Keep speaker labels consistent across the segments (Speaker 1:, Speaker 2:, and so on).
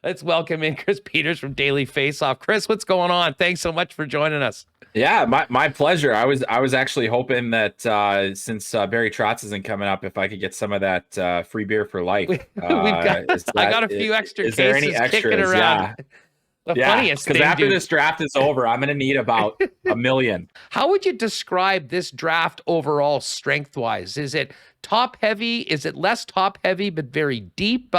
Speaker 1: Let's welcome in Chris Peters from Daily Faceoff. Chris, what's going on? Thanks so much for joining us.
Speaker 2: Yeah, my pleasure. I was actually hoping that since Barry Trotz isn't coming up, if I could get some of that free beer for life.
Speaker 1: I got a few extra
Speaker 2: is there any
Speaker 1: cases
Speaker 2: extras?
Speaker 1: kicking around.
Speaker 2: Yeah.
Speaker 1: The funniest thing,
Speaker 2: because after
Speaker 1: dude,
Speaker 2: this draft is over, I'm going to need about 1 million.
Speaker 1: how would you describe this draft overall strength-wise? Is it top-heavy? Is it less top-heavy but very deep?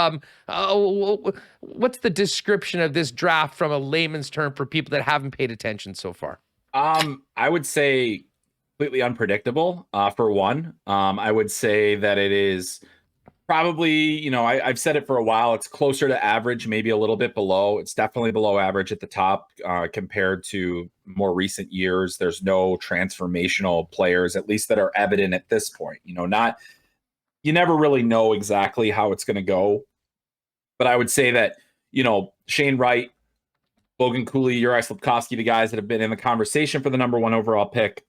Speaker 1: What's the description of this draft from a layman's term for people that haven't paid attention so far?
Speaker 2: I would say completely unpredictable, for one. I would say that it is probably, I've said it for a while. It's closer to average, maybe a little bit below. It's definitely below average at the top compared to more recent years. There's no transformational players, at least that are evident at this point. You never really know exactly how it's going to go. But I would say that, Shane Wright, Logan, Cooley, Juraj Slafkovsky, the guys that have been in the conversation for the number 1 overall pick,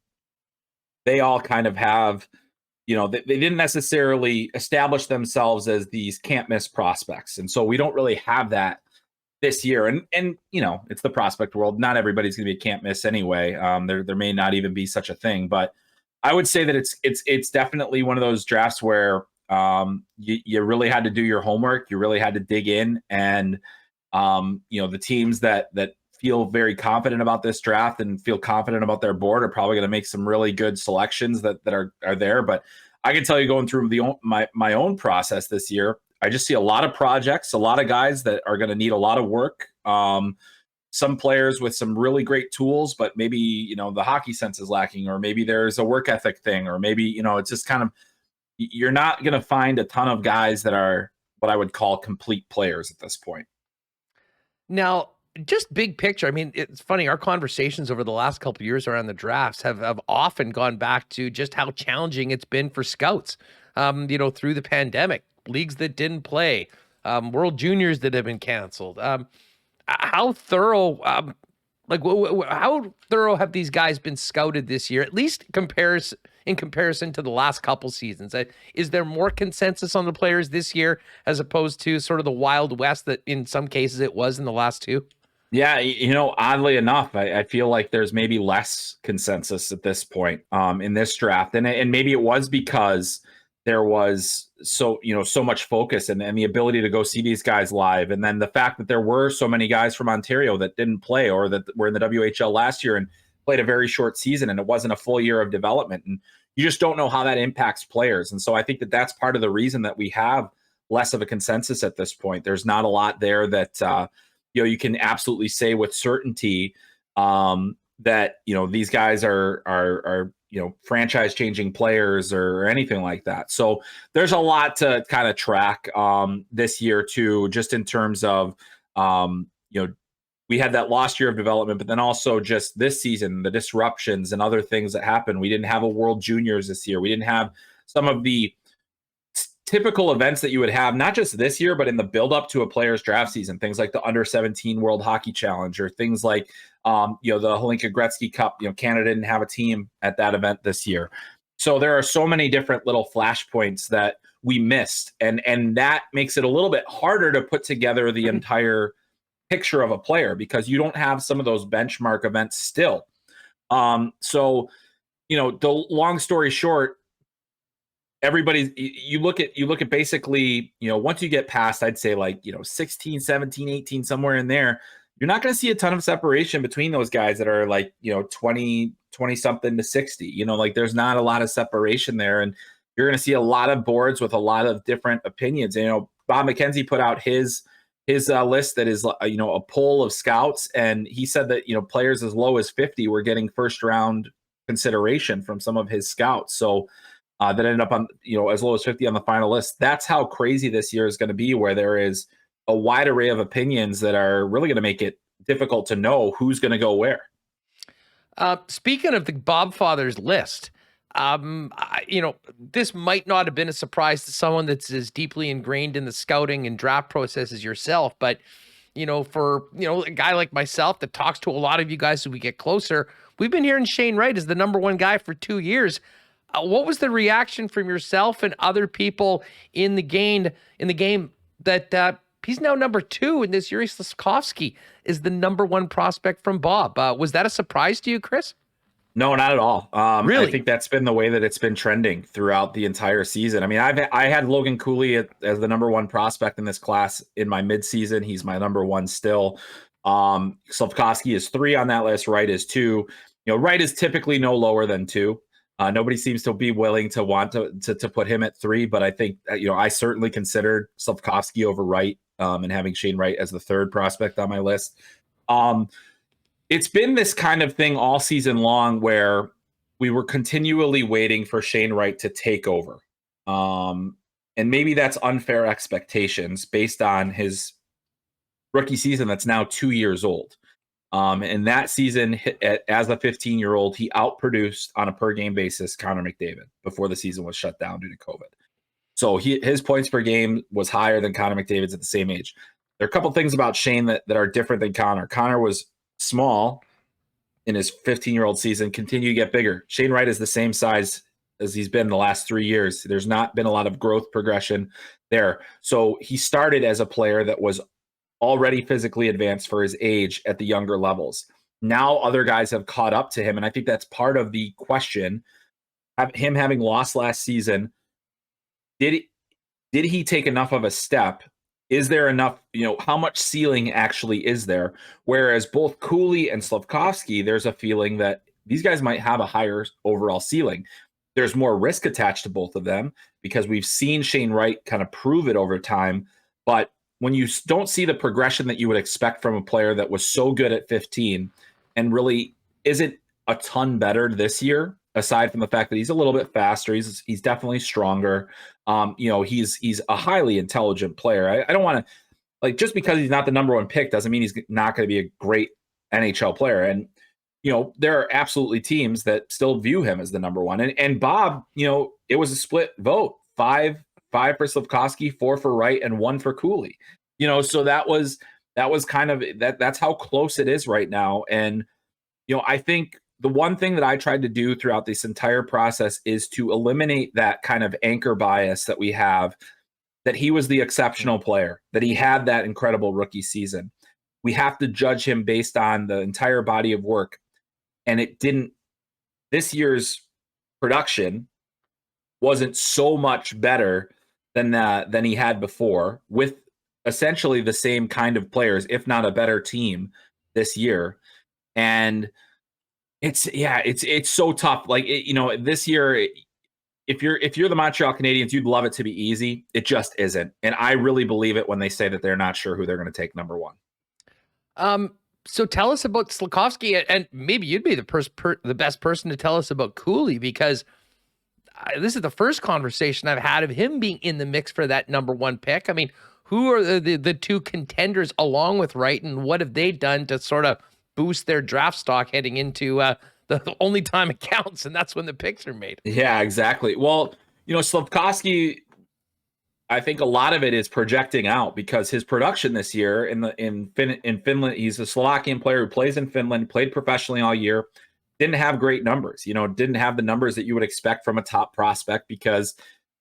Speaker 2: they all kind of have, they didn't necessarily establish themselves as these can't miss prospects. And so we don't really have that this year. And it's the prospect world. Not everybody's going to be a can't miss anyway. There may not even be such a thing. But I would say that it's definitely one of those drafts where you really had to do your homework. You really had to dig in. And the teams that feel very confident about this draft and feel confident about their board are probably going to make some really good selections that are there. But I can tell you, going through my own process this year, I just see a lot of projects, a lot of guys that are going to need a lot of work. Some players with some really great tools, but maybe, the hockey sense is lacking, or maybe there's a work ethic thing, or maybe, it's just kind of, you're not going to find a ton of guys that are what I would call complete players at this point.
Speaker 1: Now, just big picture. I mean, it's funny. Our conversations over the last couple of years around the drafts have often gone back to just how challenging it's been for scouts, through the pandemic, leagues that didn't play, World Juniors that have been canceled. How thorough, how thorough have these guys been scouted this year, at least in comparison to the last couple seasons? Is there more consensus on the players this year as opposed to sort of the Wild West that in some cases it was in the last two?
Speaker 2: Yeah, oddly enough, I feel like there's maybe less consensus at this point in this draft. And maybe it was because there was so much focus and the ability to go see these guys live. And then the fact that there were so many guys from Ontario that didn't play or that were in the WHL last year and played a very short season, and it wasn't a full year of development. And you just don't know how that impacts players. And so I think that that's part of the reason that we have less of a consensus at this point. There's not a lot there that, you can absolutely say with certainty that, these guys are franchise changing players or anything like that. So there's a lot to kind of track this year too, just in terms of, we had that lost year of development, but then also just this season, the disruptions and other things that happened. We didn't have a World Juniors this year. We didn't have some of the typical events that you would have, not just this year, but in the build up to a player's draft season, things like the under 17 World Hockey Challenge, or things like, the Hlinka Gretzky Cup. Canada didn't have a team at that event this year. So there are so many different little flashpoints that we missed. And that makes it a little bit harder to put together the entire picture of a player because you don't have some of those benchmark events still. So, the long story short, you look at basically, once you get past, I'd say 16, 17, 18, somewhere in there, you're not going to see a ton of separation between those guys that are 20 something to 60, there's not a lot of separation there. And you're going to see a lot of boards with a lot of different opinions. Bob McKenzie put out his list that is, a poll of scouts. And he said that, players as low as 50 were getting first round consideration from some of his scouts. So, that ended up on, as low as 50 on the final list. That's how crazy this year is going to be, where there is a wide array of opinions that are really going to make it difficult to know who's going to go where.
Speaker 1: Speaking of the Bob Father's list, this might not have been a surprise to someone that's as deeply ingrained in the scouting and draft process as yourself, but for a guy like myself that talks to a lot of you guys as we get closer, we've been hearing Shane Wright as the number 1 guy for 2 years. What was the reaction from yourself and other people in the game that he's now number 2, and this Juraj Slafkovsky is the number 1 prospect from Bob. Was that a surprise to you, Chris?
Speaker 2: No, not at all.
Speaker 1: Really?
Speaker 2: I think that's been the way that it's been trending throughout the entire season. I mean, I had Logan Cooley as the number 1 prospect in this class in my midseason. He's my number 1 still. Slafkovsky is 3 on that list. Wright is 2. You know, Wright is typically no lower than 2. Nobody seems to be willing to want to put him at 3, but I think I certainly considered Slafkovsky over Wright, and having Shane Wright as the 3rd prospect on my list. It's been this kind of thing all season long where we were continually waiting for Shane Wright to take over. And maybe that's unfair expectations based on his rookie season that's now 2 years old. And that season, as a 15-year-old, he outproduced on a per-game basis Connor McDavid before the season was shut down due to COVID. So his points per game was higher than Connor McDavid's at the same age. There are a couple things about Shane that are different than Connor. Connor was small in his 15-year-old season, continue to get bigger. Shane Wright is the same size as he's been the last 3 years. There's not been a lot of growth progression there. So he started as a player that was already physically advanced for his age at the younger levels. Now other guys have caught up to him, and I think that's part of the question. Him having lost last season, did he take enough of a step? Is there enough, how much ceiling actually is there? Whereas both Cooley and Slafkovsky, there's a feeling that these guys might have a higher overall ceiling. There's more risk attached to both of them because we've seen Shane Wright kind of prove it over time. But when you don't see the progression that you would expect from a player that was so good at 15 and really isn't a ton better this year, aside from the fact that he's a little bit faster, he's definitely stronger. He's a highly intelligent player. I don't want to, just because he's not the number 1 pick doesn't mean he's not going to be a great NHL player. And, there are absolutely teams that still view him as the number 1. And Bob, it was a split vote, 5 for Slafkovsky, 4 for Wright, and 1 for Cooley. So that was kind of that's how close it is right now. And, I think the one thing that I tried to do throughout this entire process is to eliminate that kind of anchor bias that we have, that he was the exceptional player, that he had that incredible rookie season. We have to judge him based on the entire body of work. And this year's production wasn't so much better than he had before, with essentially the same kind of players, if not a better team this year. And it's so tough. This year, if you're the Montreal Canadiens, you'd love it to be easy. It just isn't. And I really believe it when they say that they're not sure who they're going to take number 1.
Speaker 1: So tell us about Slafkovsky, and maybe you'd be the best person to tell us about Cooley, because this is the first conversation I've had of him being in the mix for that number 1 pick. I mean, who are the 2 contenders along with Wright, and what have they done to sort of boost their draft stock heading into the only time it counts, and that's when the picks are made?
Speaker 2: Yeah, exactly. Well, Slafkovsky, I think a lot of it is projecting out because his production this year in Finland, he's a Slovakian player who plays in Finland, played professionally all year, didn't have great numbers, didn't have the numbers that you would expect from a top prospect because,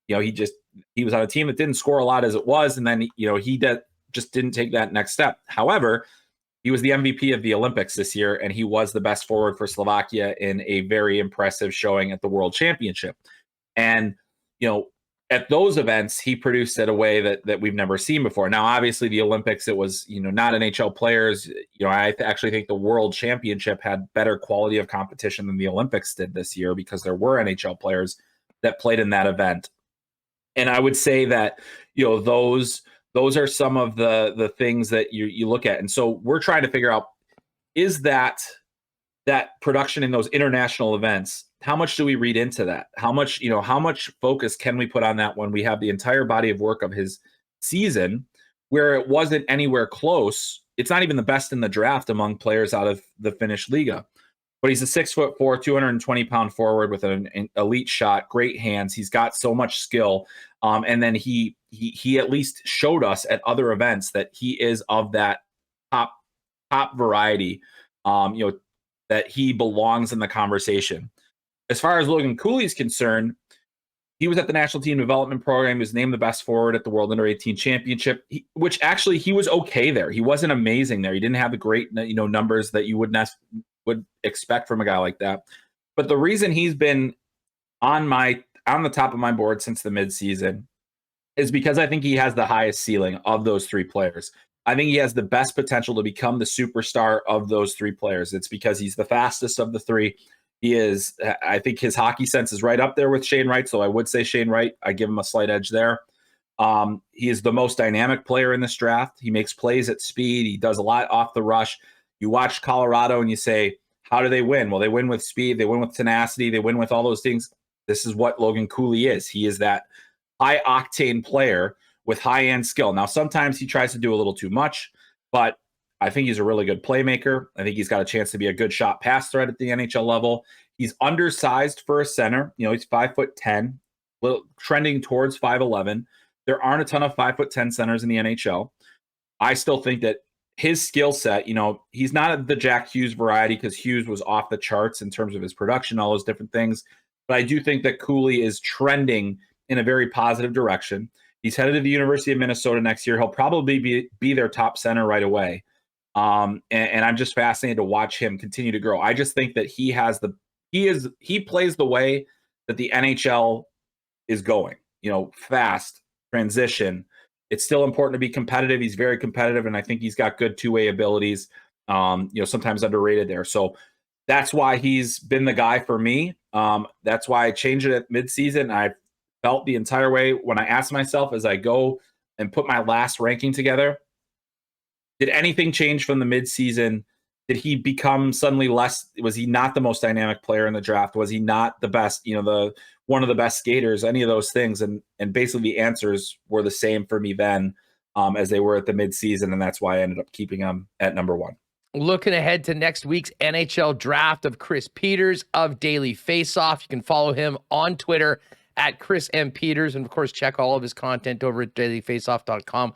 Speaker 2: he was on a team that didn't score a lot as it was. And then, he just didn't take that next step. However, he was the MVP of the Olympics this year, and he was the best forward for Slovakia in a very impressive showing at the World Championship. And, at those events, he produced at a way that we've never seen before. Now, obviously, the Olympics, it was, not NHL players. I actually think the World Championship had better quality of competition than the Olympics did this year because there were NHL players that played in that event. And I would say that, those are some of the things that you look at. And so we're trying to figure out, is that production in those international events, how much do we read into that? How much focus can we put on that when we have the entire body of work of his season where it wasn't anywhere close? It's not even the best in the draft among players out of the Finnish Liga. But he's a 6'4", 220-pound forward with an elite shot, great hands. He's got so much skill. And then he at least showed us at other events that he is of that top variety, that he belongs in the conversation. As far as Logan Cooley is concerned, He was at the national team development program. He was named the best forward at the World Under-18 Championship, which actually he was okay there. He wasn't amazing there. He didn't have the great numbers that you would expect from a guy like that. But the reason he's been on the top of my board since the midseason is because I think he has the highest ceiling of those three players. I think he has the best potential to become the superstar of those three players. It's because he's the fastest of the three. I think his hockey sense is right up there with Shane Wright. So I would say Shane Wright. I give him a slight edge there. He is the most dynamic player in this draft. He makes plays at speed. He does a lot off the rush. You watch Colorado and you say, how do they win? Well, they win with speed. They win with tenacity. They win with all those things. This is what Logan Cooley is. He is that high octane player with high end skill. Now, sometimes he tries to do a little too much, but I think he's a really good playmaker. I think he's got a chance to be a good shot pass threat at the NHL level. He's undersized for a center. He's 5'10", trending towards 5'11". There aren't a ton of 5'10" centers in the NHL. I still think that his skill set, he's not the Jack Hughes variety because Hughes was off the charts in terms of his production, all those different things. But I do think that Cooley is trending in a very positive direction. He's headed to the University of Minnesota next year. He'll probably be their top center right away. And I'm just fascinated to watch him continue to grow. I just think that he plays the way that the NHL is going, fast transition. It's still important to be competitive. He's very competitive, and I think he's got good two-way abilities. Sometimes underrated there. So that's why he's been the guy for me. That's why I changed it at midseason. I felt the entire way when I asked myself as I go and put my last ranking together, did anything change from the midseason? Did he become suddenly less? Was he not the most dynamic player in the draft? Was he not the best, one of the best skaters, any of those things? And basically the answers were the same for me then as they were at the midseason. And that's why I ended up keeping him at number one.
Speaker 1: Looking ahead to next week's NHL draft of Chris Peters of Daily Faceoff. You can follow him on Twitter at Chris M. Peters. And of course, check all of his content over at dailyfaceoff.com.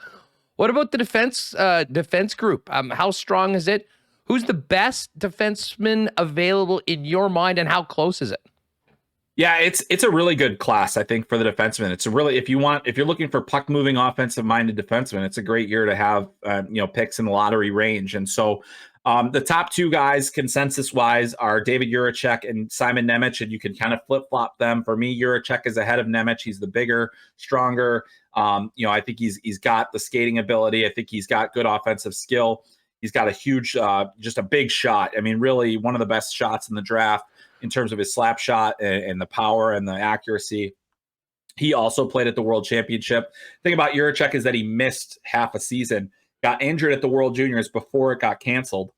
Speaker 1: What about the defense group? How strong is it? Who's the best defenseman available in your mind, and how close is it?
Speaker 2: Yeah, it's a really good class, I think, for the defenseman. It's a really, if you're looking for puck moving offensive minded defenseman, it's a great year to have picks in the lottery range. And so the top two guys consensus wise are David Juracek and Simon Nemec, and you can kind of flip flop them. For me, Juracek is ahead of Nemec. He's the bigger, stronger. I think he's got the skating ability. I think he's got good offensive skill. He's got a huge, just a big shot. I mean, really one of the best shots in the draft in terms of his slap shot and the power and the accuracy. He also played at the World Championship. The thing about Juracek is that he missed half a season, got injured at the World Juniors before it got canceled.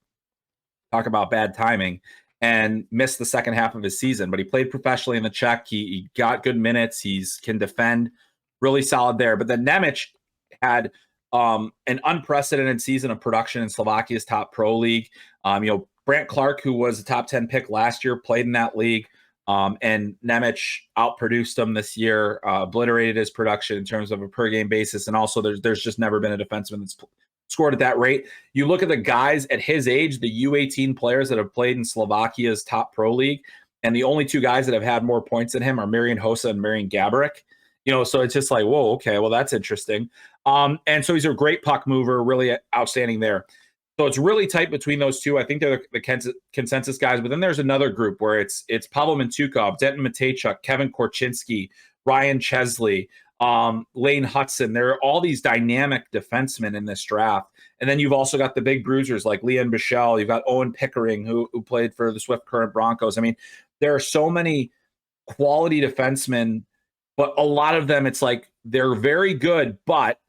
Speaker 2: Talk about bad timing, and missed the second half of his season. But he played professionally in the Czech. He got good minutes. Can defend, really solid there. But then Nemec had an unprecedented season of production in Slovakia's top pro league. Brant Clark, who was a top 10 pick last year, played in that league. And Nemec outproduced him this year, obliterated his production in terms of a per game basis. And also there's just never been a defenseman that's scored at that rate. You look at the guys at his age, the U18 players that have played in Slovakia's top pro league, and the only two guys that have had more points than him are Marian Hossa and Marian Gaborik. So it's just like, whoa, okay, well, that's interesting. And so he's a great puck mover, really outstanding there. So it's really tight between those two. I think they're the consensus guys. But then there's another group where it's Pavel Mintyukov, Denton Mateychuk, Kevin Korchinski, Ryan Chesley, Lane Hudson. There are all these dynamic defensemen in this draft. And then you've also got the big bruisers like Leon Bichelle. You've got Owen Pickering, who played for the Swift Current Broncos. I mean, there are so many quality defensemen, but a lot of them, it's like they're very good, but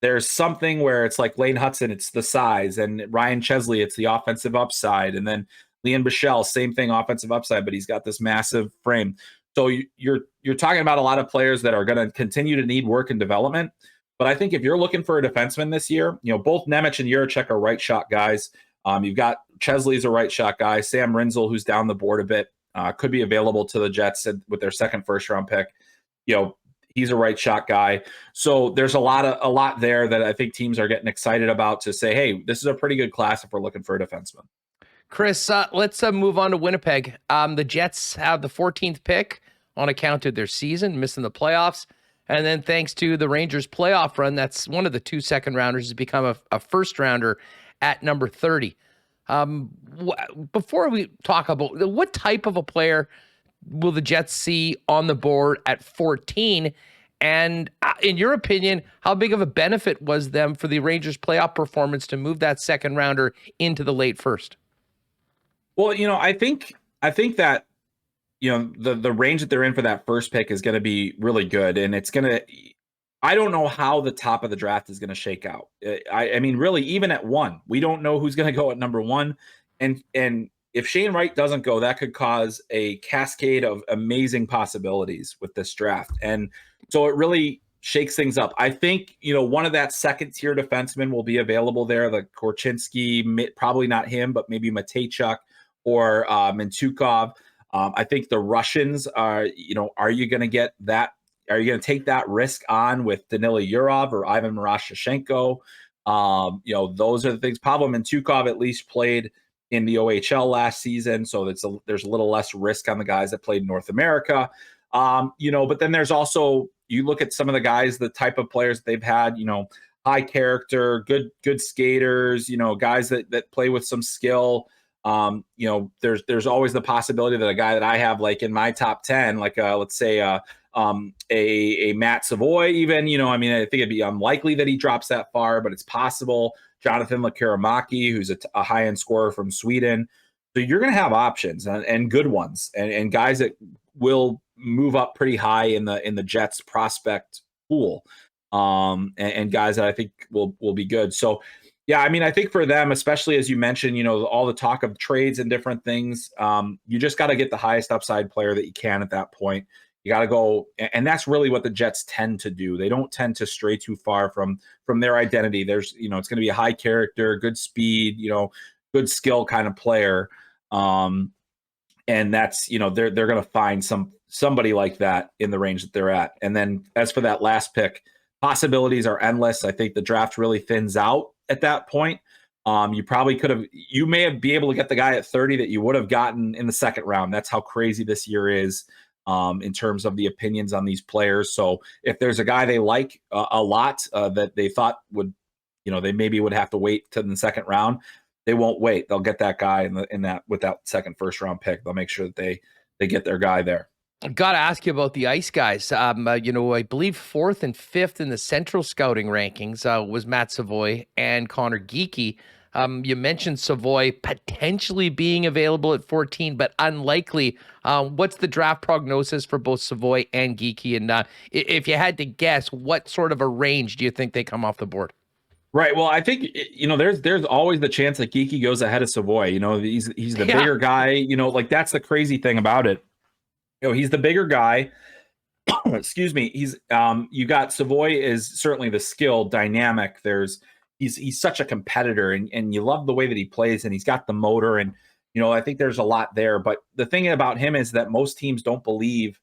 Speaker 2: there's something where it's like Lane Hudson, it's the size, and Ryan Chesley, it's the offensive upside, and then Leon Bichelle, same thing, offensive upside, but he's got this massive frame. So you're talking about a lot of players that are going to continue to need work and development. But I think if you're looking for a defenseman this year, both Nemec and Juracek are right shot guys. You've got Chesley's a right shot guy. Sam Rinzel, who's down the board a bit, could be available to the Jets with their second first round pick. He's a right shot guy. So there's a lot there that I think teams are getting excited about to say, hey, this is a pretty good class if we're looking for a defenseman.
Speaker 1: Chris, let's move on to Winnipeg. The Jets have the 14th pick. on account of their season, missing the playoffs. And then thanks to the Rangers playoff run, that's one of the 2 second-rounders has become a first-rounder at number 30. Before we talk about what type of a player will the Jets see on the board at 14? And in your opinion, how big of a benefit was them for the Rangers playoff performance to move that second rounder into the late first?
Speaker 2: Well, I think that, the range that they're in for that first pick is going to be really good. And I don't know how the top of the draft is going to shake out. I mean, really, even at 1, we don't know who's going to go at number 1. And if Shane Wright doesn't go, that could cause a cascade of amazing possibilities with this draft. And so it really shakes things up. I think, one of that second tier defensemen will be available there. The Korchinski, probably not him, but maybe Matejchuk or Mintukov. I think the Russians are, are you going to get that? Are you going to take that risk on with Danila Yurov or Ivan Marashchenko? Those are the things. Pavel Mintukov at least played in the OHL last season, so there's a little less risk on the guys that played in North America. But then there's also, you look at some of the guys, the type of players that they've had, high character, good skaters, guys that play with some skill. There's always the possibility that a guy that I have like in my top 10, like let's say a Matt Savoie even, I think it'd be unlikely that he drops that far, but it's possible. Jonathan Lekkerimäki, who's a high-end scorer from Sweden. So you're going to have options and good ones and guys that will move up pretty high in the Jets prospect pool, and guys that I think will be good. So yeah, I think for them, especially as you mentioned, all the talk of trades and different things, you just got to get the highest upside player that you can at that point. You got to go, and that's really what the Jets tend to do. They don't tend to stray too far from their identity. There's, it's going to be a high character, good speed, good skill kind of player, and that's, they're going to find somebody like that in the range that they're at. And then as for that last pick, possibilities are endless. I think the draft really thins out at that point. You may have be able to get the guy at 30 that you would have gotten in the second round. That's how crazy this year is. In terms of the opinions on these players. So if there's a guy they like a lot that they thought would, they maybe would have to wait to the second round, they won't wait. They'll get that guy with that second first round pick. They'll make sure that they get their guy there.
Speaker 1: I've got to ask you about the ice guys. I believe 4th and 5th in the central scouting rankings was Matt Savoie and Connor Geekie. You mentioned Savoie potentially being available at 14, but unlikely. What's the draft prognosis for both Savoie and Geekie? And if you had to guess, what sort of a range do you think they come off the board?
Speaker 2: Right. Well, I think, there's always the chance that Geekie goes ahead of Savoie. He's the bigger guy. That's the crazy thing about it. He's the bigger guy. Excuse me. He's you got Savoie is certainly the skill, dynamic. He's such a competitor and you love the way that he plays and he's got the motor and, I think there's a lot there. But the thing about him is that most teams don't believe,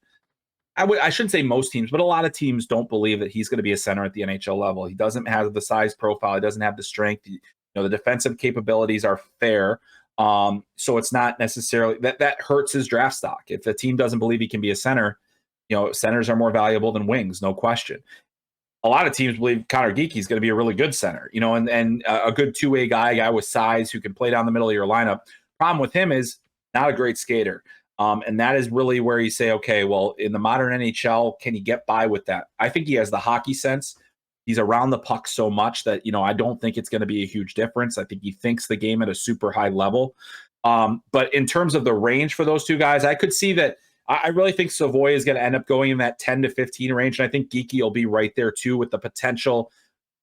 Speaker 2: I shouldn't say most teams, but a lot of teams don't believe that he's going to be a center at the NHL level. He doesn't have the size profile. He doesn't have the strength. The defensive capabilities are fair. So it's not necessarily that hurts his draft stock. If the team doesn't believe he can be a center, centers are more valuable than wings, no question. A lot of teams believe Connor Geekie is going to be a really good center, and a good two-way guy with size who can play down the middle of your lineup. Problem with him is not a great skater. And that is really where you say, okay, well, in the modern NHL, can he get by with that? I think he has the hockey sense. He's around the puck so much that, I don't think it's going to be a huge difference. I think he thinks the game at a super high level. But in terms of the range for those two guys, I could see that. I really think Savoie is going to end up going in that 10 to 15 range. And I think Geekie will be right there too with the potential.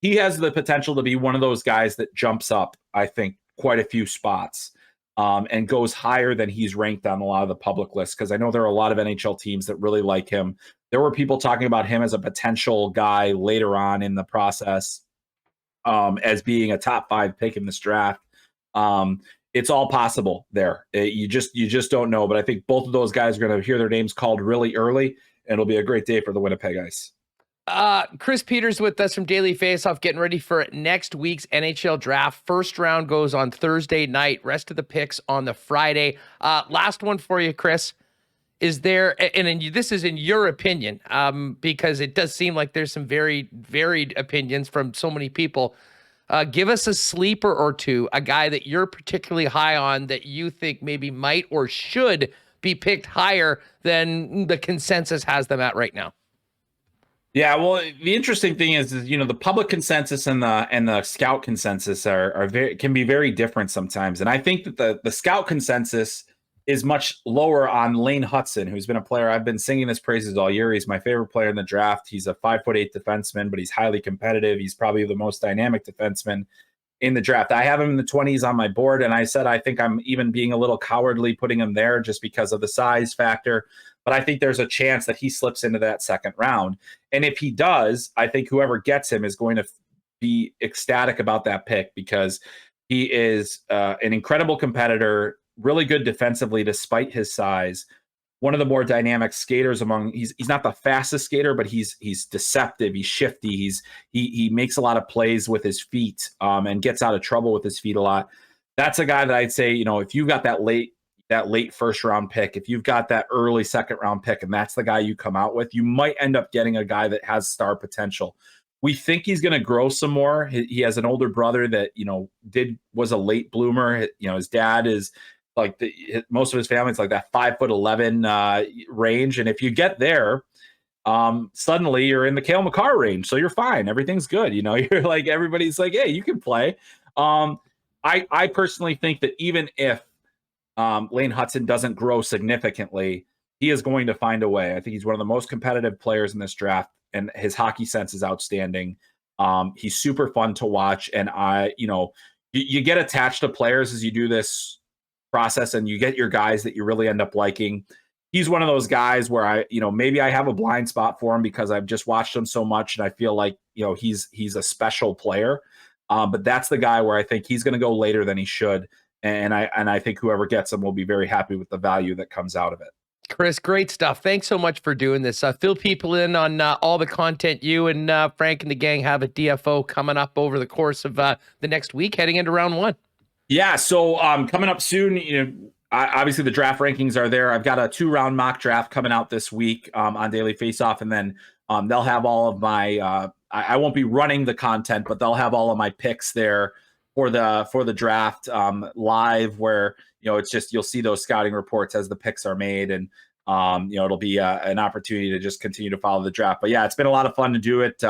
Speaker 2: He has the potential to be one of those guys that jumps up, I think, quite a few spots and goes higher than he's ranked on a lot of the public lists. Because I know there are a lot of NHL teams that really like him. There were people talking about him as a potential guy later on in the process as being a top 5 pick in this draft. It's all possible there. You just don't know. But I think both of those guys are going to hear their names called really early, and it'll be a great day for the Winnipeg Ice.
Speaker 1: Chris Peters with us from Daily Faceoff, getting ready for next week's NHL Draft. First round goes on Thursday night. Rest of the picks on the Friday. Last one for you, Chris. Is there, this is in your opinion, because it does seem like there's some very varied opinions from so many people. Give us a sleeper or two, a guy that you're particularly high on that you think maybe might or should be picked higher than the consensus has them at right now.
Speaker 2: Yeah, well, the interesting thing is the public consensus and the scout consensus can be very different sometimes. And I think that the scout consensus is much lower on Lane Hutson, who's been a player I've been singing his praises all year. He's my favorite player in the draft. He's a 5'8" defenseman, but he's highly competitive. He's probably the most dynamic defenseman in the draft. I have him in the 20s on my board, and I said I think I'm even being a little cowardly putting him there just because of the size factor. But I think there's a chance that he slips into that second round. And if he does, I think whoever gets him is going to be ecstatic about that pick, because he is an incredible competitor, really good defensively despite his size. One of the more dynamic skaters he's not the fastest skater, but he's deceptive, he's shifty, he makes a lot of plays with his feet, and gets out of trouble with his feet a lot. That's a guy that I'd say, if you've got that late first round pick, if you've got that early second round pick, and that's the guy you come out with, you might end up getting a guy that has star potential. We think he's going to grow some more. He has an older brother that, was a late bloomer. His dad is like most of his family's like that 5'11" range. And if you get there, suddenly you're in the Cale Makar range. So you're fine. Everything's good. You're like, everybody's like, hey, you can play. I personally think that even if Lane Hutson doesn't grow significantly, he is going to find a way. I think he's one of the most competitive players in this draft, and his hockey sense is outstanding. He's super fun to watch. And you get attached to players as you do this process, and you get your guys that you really end up liking. He's one of those guys where maybe I have a blind spot for him because I've just watched him so much, and I feel like, he's a special player. But that's the guy where I think he's going to go later than he should. And I think whoever gets him will be very happy with the value that comes out of it.
Speaker 1: Chris, great stuff. Thanks so much for doing this. Fill people in on all the content you and Frank and the gang have at DFO coming up over the course of the next week, heading into round one. Yeah,
Speaker 2: so coming up soon, obviously the draft rankings are there. I've got a 2-round mock draft coming out this week on Daily Faceoff, and then they'll have all of my I won't be running the content, but they'll have all of my picks there for the draft live, where it's just, you'll see those scouting reports as the picks are made, and it'll be an opportunity to just continue to follow the draft. But yeah, it's been a lot of fun to do it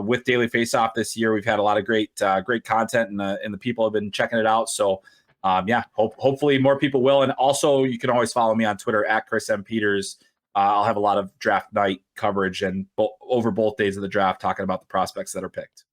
Speaker 2: with Daily Faceoff this year. We've had a lot of great content, and the people have been checking it out. So hopefully more people will. And also, you can always follow me on Twitter at Chris M. Peters. I'll have a lot of draft night coverage and over both days of the draft talking about the prospects that are picked.